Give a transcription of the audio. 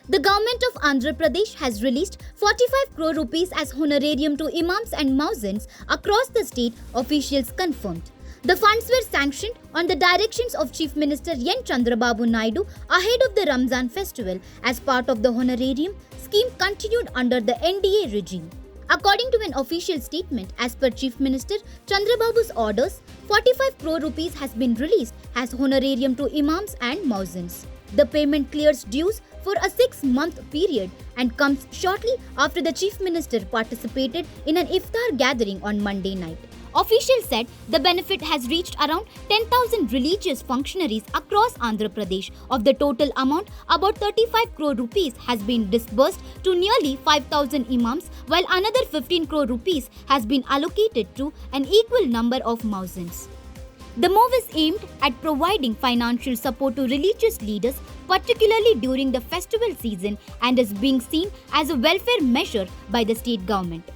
The government of Andhra Pradesh has released 45 crore rupees as honorarium to imams and muezzins across the state, officials confirmed. The funds were sanctioned on the directions of Chief Minister N. Chandrababu Naidu ahead of the Ramzan festival as part of the honorarium scheme continued under the NDA regime. According to an official statement, as per Chief Minister Chandrababu's orders, 45 crore rupees has been released as honorarium to imams and muezzins. The payment clears dues for a 6-month period and comes shortly after the Chief Minister participated in an iftar gathering on Monday night. Officials said the benefit has reached around 10,000 religious functionaries across Andhra Pradesh. Of the total amount, about 35 crore rupees has been disbursed to nearly 5,000 imams, while another 15 crore rupees has been allocated to an equal number of muezzins. The move is aimed at providing financial support to religious leaders, particularly during the festival season, and is being seen as a welfare measure by the state government.